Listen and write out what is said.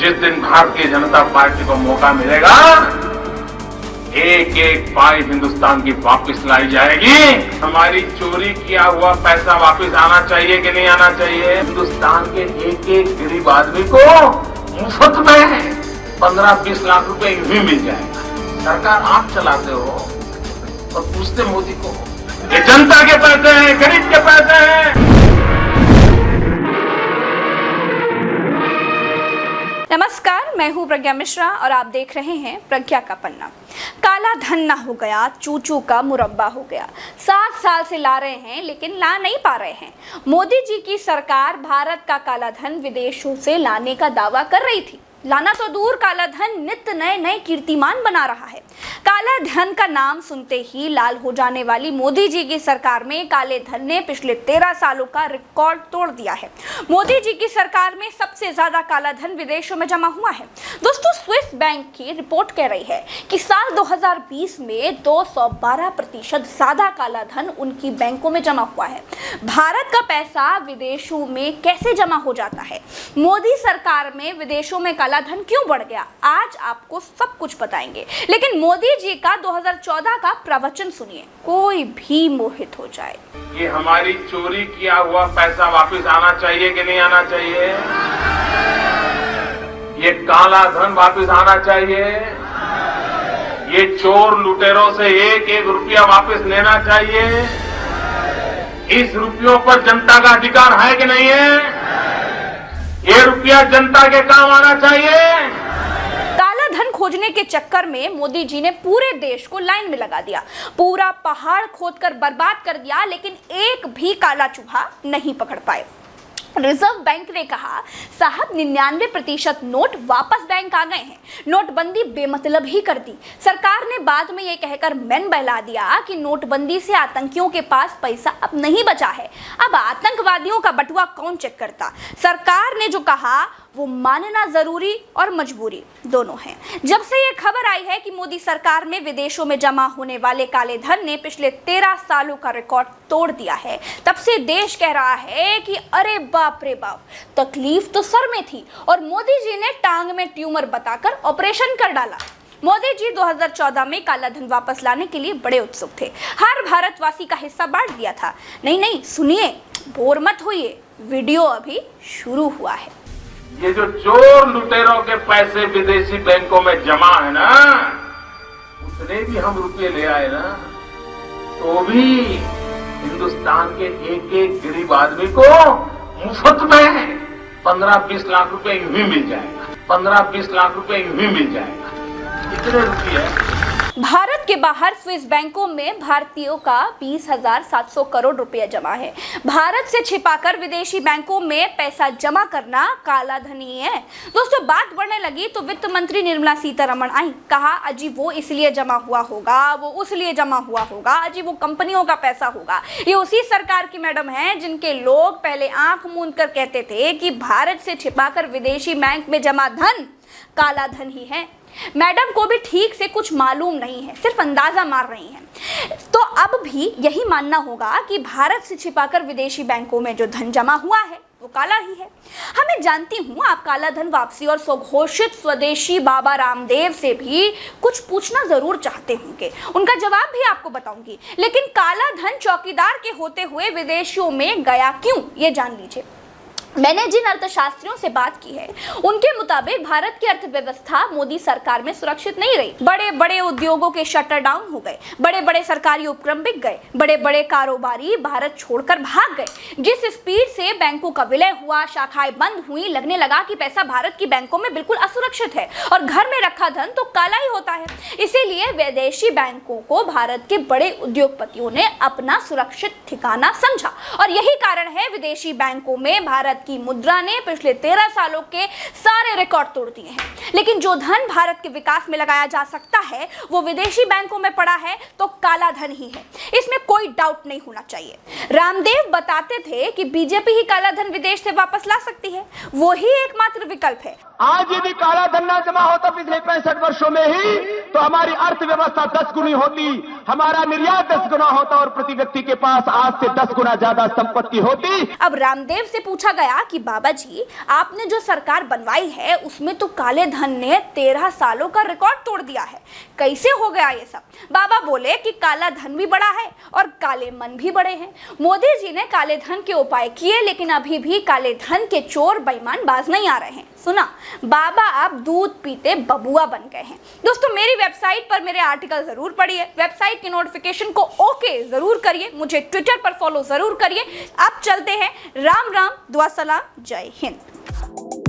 जिस दिन भारतीय जनता पार्टी को मौका मिलेगा, एक एक पाई हिंदुस्तान की वापस लाई जाएगी। हमारी चोरी किया हुआ पैसा वापस आना चाहिए कि नहीं आना चाहिए? हिंदुस्तान के एक एक गरीब आदमी को मुफ्त में 15-20 लाख रुपए यूं ही मिल जाएगा। सरकार आप चलाते हो और पूछते मोदी को, ये जनता के पैसे हैं, गरीब के पैसे हैं। नमस्कार, मैं हूं प्रज्ञा मिश्रा और आप देख रहे हैं प्रज्ञा का पन्ना। काला धन ना हो गया, चूचू का मुरब्बा हो गया। 7 साल से ला रहे हैं लेकिन ला नहीं पा रहे हैं। मोदी जी की सरकार भारत का काला धन विदेशों से लाने का दावा कर रही थी। लाना तो दूर, काला धन नित्य नए नए कीर्तिमान बना रहा है। काला धन का नाम सुनते ही लाल हो जाने वाली मोदी जी की सरकार में काले धन ने पिछले 13 सालों का रिकॉर्ड तोड़ दिया है। मोदी जी की सरकार में सबसे ज्यादा काला धन विदेशों में जमा हुआ है। दोस्तों, स्विस बैंक की रिपोर्ट कह रही है कि साल 2020 में 212% ज्यादा काला धन उनकी बैंकों में जमा हुआ है। भारत का पैसा विदेशों में कैसे जमा हो जाता है? मोदी सरकार में विदेशों में काला धन क्यों बढ़ गया? आज आपको सब कुछ बताएंगे। लेकिन मोदी जी का 2014 का प्रवचन सुनिए, कोई भी मोहित हो जाए। ये हमारी चोरी किया हुआ पैसा वापस आना चाहिए कि नहीं आना चाहिए? ये काला धन वापस आना चाहिए। ये चोर लुटेरों से एक एक रुपया वापस लेना चाहिए। इस रुपयों पर जनता का अधिकार है कि नहीं है? ये रुपया जनता के काम आना चाहिए। काला धन खोजने के चक्कर में मोदी जी ने पूरे देश को लाइन में लगा दिया। पूरा पहाड़ खोदकर बर्बाद कर दिया, लेकिन एक भी काला चूहा नहीं पकड़ पाए। रिजर्व बैंक ने कहा, साहब 99% नोट वापस बैंक आ गए हैं। नोटबंदी बेमतलब ही कर दी। सरकार ने बाद में यह कहकर मन बहला दिया कि नोटबंदी से आतंकियों के पास पैसा अब नहीं बचा है। अब आतंकवादियों का बटुआ कौन चेक करता? सरकार ने जो कहा वो मानना जरूरी और मजबूरी दोनों है। जब से ये खबर आई है कि मोदी सरकार में विदेशों में जमा होने वाले काले धन ने पिछले 13 सालों का रिकॉर्ड तोड़ दिया है, तब से देश कह रहा है कि अरे बाप रे बाप, तकलीफ तो सर में थी और मोदी जी ने टांग में ट्यूमर बताकर ऑपरेशन कर डाला। मोदी जी 2014 में काला धन वापस लाने के लिए बड़े उत्सुक थे। हर भारतवासी का हिस्सा बांट दिया था। नहीं, सुनिए, बोर मत होइए, वीडियो अभी शुरू हुआ है। ये जो चोर लुटेरों के पैसे विदेशी बैंकों में जमा है ना, उतने भी हम रुपये ले आए ना, तो भी हिंदुस्तान के एक एक गरीब आदमी को मुफ्त में 15-20 लाख रुपए यूं ही मिल जाएगा। 15-20 लाख रुपए यूं ही मिल जाएगा। कितने रुपये? भारत के बाहर स्विस बैंकों में भारतीयों का 20,700 करोड़ रुपया जमा है। भारत से छिपाकर विदेशी बैंकों में पैसा जमा करना काला धन ही है। दोस्तों, बात बढ़ने लगी तो वित्त मंत्री निर्मला सीतारमण आई। कहा, अजी वो इसलिए जमा हुआ होगा, वो उसलिए जमा हुआ होगा, अजी वो कंपनियों का पैसा होगा। ये उसी सरकार की मैडम है जिनके लोग पहले आंख मूंद कर कहते थे कि भारत से छिपाकर विदेशी बैंक में जमा धन काला धन ही है। मैडम को भी ठीक से कुछ मालूम नहीं है, सिर्फ अंदाजा मार रही हैं। तो अब भी यही मानना होगा कि भारत से छिपाकर विदेशी बैंकों में जो धन जमा हुआ है वो काला ही है। मैं जानती हूँ आप काला धन वापसी और स्वघोषित स्वदेशी बाबा रामदेव से भी कुछ पूछना जरूर चाहते होंगे, उनका जवाब भी आपको बताऊंगी। लेकिन काला धन चौकीदार के होते हुए विदेशों में गया क्यों, ये जान लीजिए। मैंने जिन अर्थशास्त्रियों से बात की है उनके मुताबिक भारत की अर्थव्यवस्था मोदी सरकार में सुरक्षित नहीं रही। बड़े बड़े उद्योगों के शटर डाउन हो गए, बड़े बड़े सरकारी उपक्रम बिक गए, बड़े बड़े कारोबारी भारत छोड़कर भाग गए। जिस स्पीड से बैंकों का विलय हुआ, शाखाएं बंद हुई, लगने लगा कि पैसा भारत की बैंकों में बिल्कुल असुरक्षित है और घर में रखा धन तो काला ही होता है। इसीलिए विदेशी बैंकों को भारत के बड़े उद्योगपतियों ने अपना सुरक्षित ठिकाना समझा और यही कारण है विदेशी बैंकों में भारत की मुद्रा ने पिछले 13 सालों के सारे रिकॉर्ड तोड़ दिए हैं। लेकिन जो धन भारत के विकास में लगाया जा सकता है वो विदेशी बैंकों में पड़ा है तो काला धन ही है, इसमें कोई डाउट नहीं होना चाहिए। रामदेव बताते थे कि बीजेपी ही काला धन विदेश से वापस ला सकती है, वो ही एकमात्र विकल्प है। आज यदि काला धन ना जमा होता पिछले 65 वर्षों में ही तो हमारी अर्थव्यवस्था 10 गुनी होती, हमारा निर्यात 10 गुना होता और प्रति व्यक्ति के पास आज से 10 गुना ज्यादा संपत्ति होती। अब रामदेव से पूछा गया कि बाबा जी, आपने जो सरकार बनवाई है उसमें तो काले धन ने 13 सालों का रिकॉर्ड तोड़ दिया है, कैसे हो गया ये सब? बाबा बोले कि काला धन भी बड़ा है और काले मन भी बड़े हैं। मोदी जी ने काले धन के उपाय किए, लेकिन अभी भी काले धन के चोर बेईमान बाज नहीं आ रहे हैं। सुना, बाबा अब दूध पीते बबुआ बन गए हैं। दोस्तों, मेरी वेबसाइट पर मेरे आर्टिकल जरूर पढ़िए, वेबसाइट की नोटिफिकेशन को ओके जरूर करिए, मुझे ट्विटर पर फॉलो जरूर करिए। अब चलते हैं, राम राम, दुआ सलाम, जय हिंद।